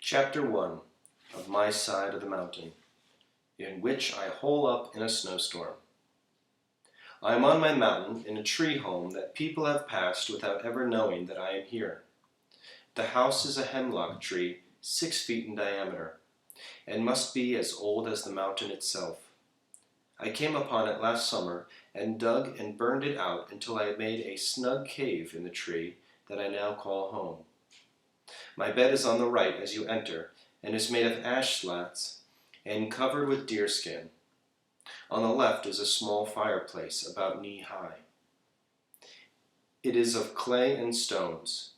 Chapter 1 of My Side of the Mountain, in which I hole up in a snowstorm. I am on my mountain in a tree home that people have passed without ever knowing that I am here. The house is a hemlock tree 6 feet in diameter, and must be as old as the mountain itself. I came upon it last summer and dug and burned it out until I had made a snug cave in the tree that I now call home. My bed is on the right as you enter, and is made of ash slats and covered with deerskin. On the left is a small fireplace about knee-high. It is of clay and stones.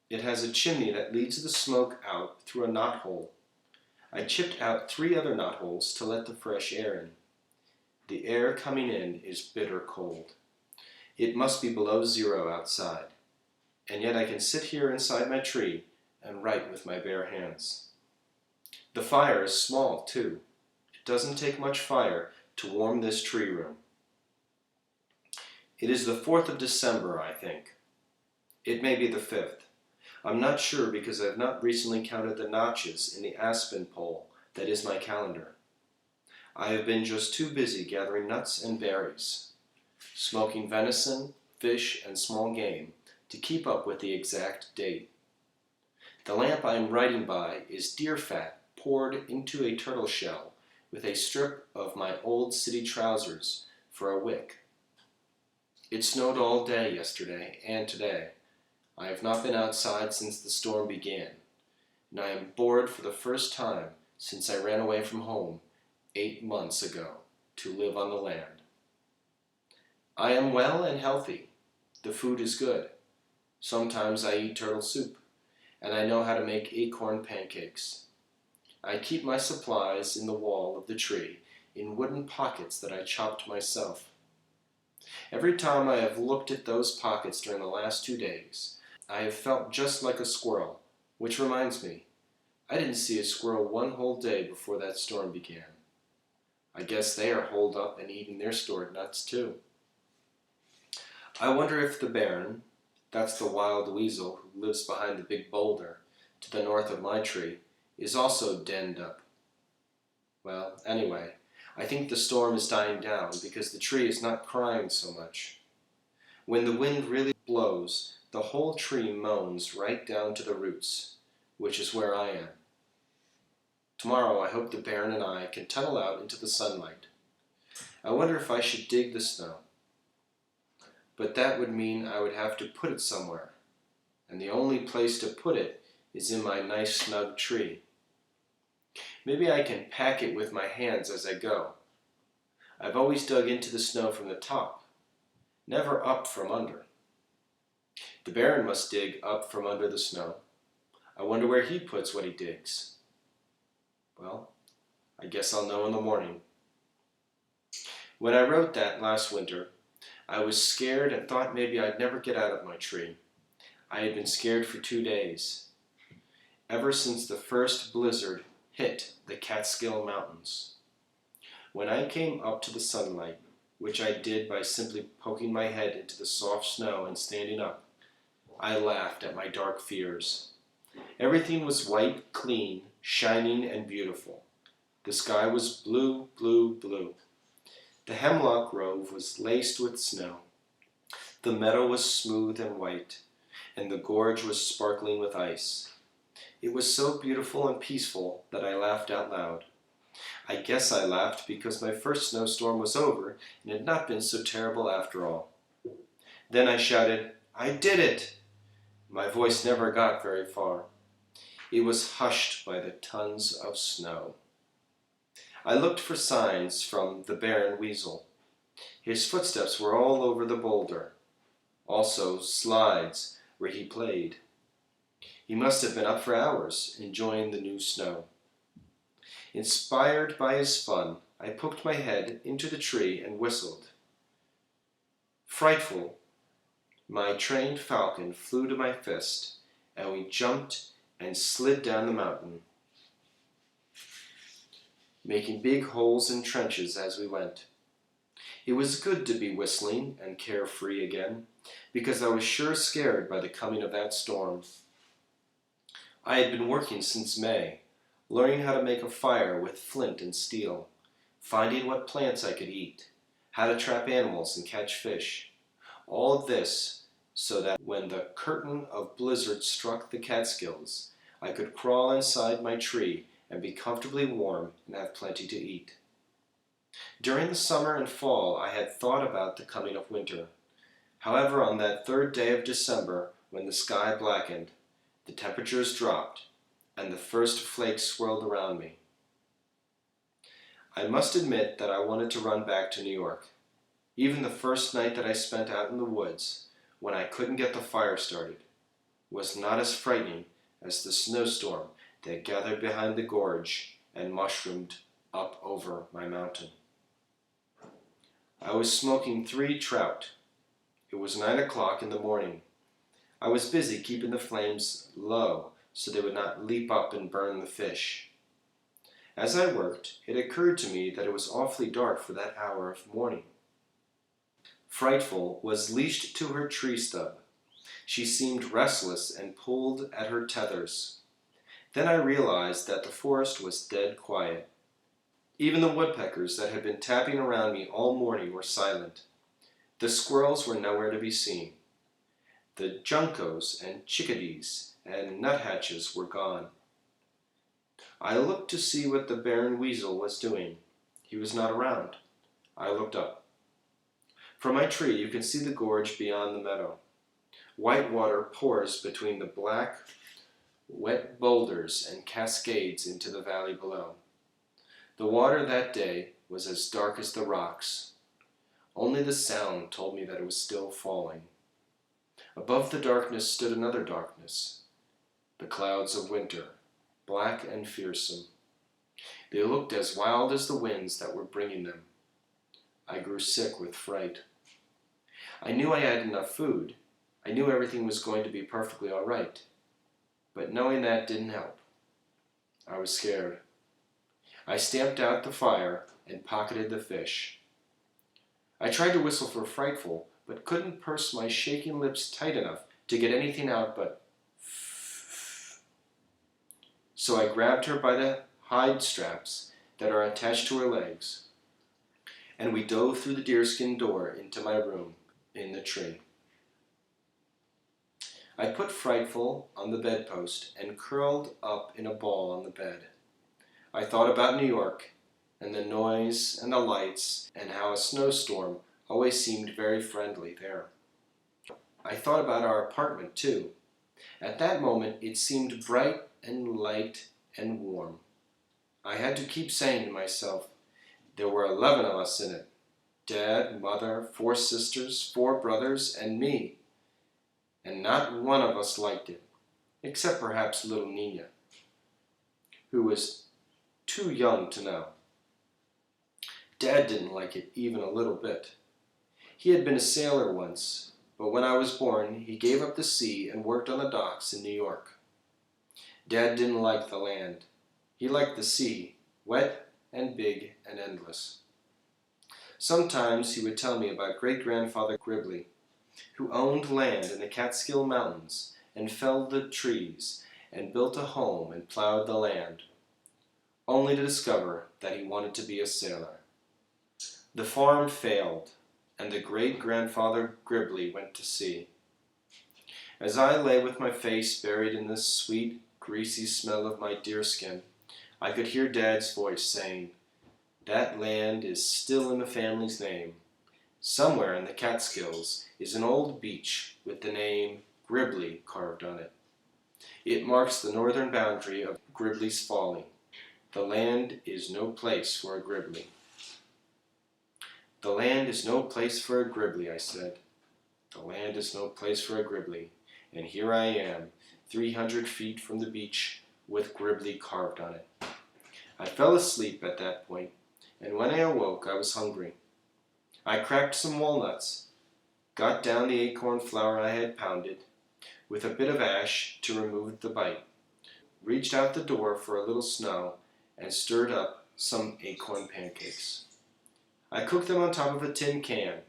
It has a chimney that leads the smoke out through a knothole. I chipped out 3 other knotholes to let the fresh air in. The air coming in is bitter cold. It must be below 0 outside, and yet I can sit here inside my tree and write with my bare hands. The fire is small, too. It doesn't take much fire to warm this tree room. It is the 4th of December, I think. It may be the 5th. I'm not sure because I have not recently counted the notches in the aspen pole that is my calendar. I have been just too busy gathering nuts and berries, smoking venison, fish, and small game to keep up with the exact date. The lamp I am writing by is deer fat poured into a turtle shell with a strip of my old city trousers for a wick. It snowed all day yesterday and today. I have not been outside since the storm began, and I am bored for the first time since I ran away from home 8 months ago to live on the land. I am well and healthy. The food is good. Sometimes I eat turtle soup, and I know how to make acorn pancakes. I keep my supplies in the wall of the tree in wooden pockets that I chopped myself. Every time I have looked at those pockets during the last 2 days, I have felt just like a squirrel, which reminds me, I didn't see a squirrel 1 whole day before that storm began. I guess they are holed up and eating their stored nuts too. I wonder if the Baron, that's the wild weasel who lives behind the big boulder to the north of my tree, is also denned up. Well, anyway, I think the storm is dying down because the tree is not crying so much. When the wind really blows, the whole tree moans right down to the roots, which is where I am. Tomorrow I hope the Baron and I can tunnel out into the sunlight. I wonder if I should dig the snow. But that would mean I would have to put it somewhere, and the only place to put it is in my nice snug tree. Maybe I can pack it with my hands as I go. I've always dug into the snow from the top, never up from under. The Baron must dig up from under the snow. I wonder where he puts what he digs. Well, I guess I'll know in the morning. When I wrote that last winter, I was scared and thought maybe I'd never get out of my tree. I had been scared for 2 days, ever since the first blizzard hit the Catskill Mountains. When I came up to the sunlight, which I did by simply poking my head into the soft snow and standing up, I laughed at my dark fears. Everything was white, clean, shining, and beautiful. The sky was blue, blue, blue. The hemlock grove was laced with snow. The meadow was smooth and white, and the gorge was sparkling with ice. It was so beautiful and peaceful that I laughed out loud. I guess I laughed because my first snowstorm was over and had not been so terrible after all. Then I shouted, "I did it!" My voice never got very far. It was hushed by the tons of snow. I looked for signs from the Baron Weasel. His footsteps were all over the boulder, also slides where he played. He must have been up for hours, enjoying the new snow. Inspired by his fun, I poked my head into the tree and whistled. Frightful, my trained falcon flew to my fist, and we jumped and slid down the mountain, making big holes in trenches as we went. It was good to be whistling and carefree again, because I was sure scared by the coming of that storm. I had been working since May, learning how to make a fire with flint and steel, finding what plants I could eat, how to trap animals and catch fish. All of this so that when the curtain of blizzard struck the Catskills, I could crawl inside my tree and be comfortably warm and have plenty to eat. During the summer and fall I had thought about the coming of winter. However, on that third day of December, when the sky blackened, the temperatures dropped, and the first flakes swirled around me. I must admit that I wanted to run back to New York. Even the first night that I spent out in the woods, when I couldn't get the fire started, was not as frightening as the snowstorm that gathered behind the gorge and mushroomed up over my mountain. I was smoking 3 trout. It was 9 o'clock in the morning. I was busy keeping the flames low so they would not leap up and burn the fish. As I worked, it occurred to me that it was awfully dark for that hour of morning. Frightful was leashed to her tree stub. She seemed restless and pulled at her tethers. Then I realized that the forest was dead quiet. Even the woodpeckers that had been tapping around me all morning were silent. The squirrels were nowhere to be seen. The juncos and chickadees and nuthatches were gone. I looked to see what the Baron Weasel was doing. He was not around. I looked up. From my tree you can see the gorge beyond the meadow. White water pours between the black, wet boulders and cascades into the valley below. The water that day was as dark as the rocks. Only the sound told me that it was still falling. Above the darkness stood another darkness, the clouds of winter, black and fearsome. They looked as wild as the winds that were bringing them. I grew sick with fright. I knew I had enough food. I knew everything was going to be perfectly all right. But knowing that didn't help. I was scared. I stamped out the fire and pocketed the fish. I tried to whistle for Frightful, but couldn't purse my shaking lips tight enough to get anything out but so I grabbed her by the hide straps that are attached to her legs, and we dove through the deerskin door into my room in the tree. I put Frightful on the bedpost and curled up in a ball on the bed. I thought about New York, and the noise and the lights, and how a snowstorm always seemed very friendly there. I thought about our apartment, too. At that moment, it seemed bright and light and warm. I had to keep saying to myself, there were 11 of us in it. Dad, Mother, 4 sisters, 4 brothers, and me. And not one of us liked it, except perhaps little Nina, who was too young to know. Dad didn't like it even a little bit. He had been a sailor once, but when I was born, he gave up the sea and worked on the docks in New York. Dad didn't like the land. He liked the sea, wet and big and endless. Sometimes he would tell me about great-grandfather Gribley, who owned land in the Catskill Mountains and felled the trees and built a home and plowed the land, only to discover that he wanted to be a sailor. The farm failed, and the great-grandfather Gribley went to sea. As I lay with my face buried in the sweet, greasy smell of my deerskin, I could hear Dad's voice saying, "That land is still in the family's name. Somewhere in the Catskills is an old beach with the name Gribley carved on it. It marks the northern boundary of Gribley's Folly. The land is no place for a Gribley." "The land is no place for a Gribley," I said. "The land is no place for a Gribley. And here I am, 300 feet from the beach with Gribley carved on it." I fell asleep at that point, and when I awoke I was hungry. I cracked some walnuts, got down the acorn flour I had pounded, with a bit of ash to remove the bite, reached out the door for a little snow, and stirred up some acorn pancakes. I cooked them on top of a tin can,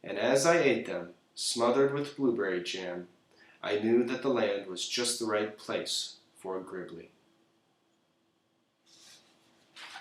and as I ate them, smothered with blueberry jam, I knew that the land was just the right place for Gribbly.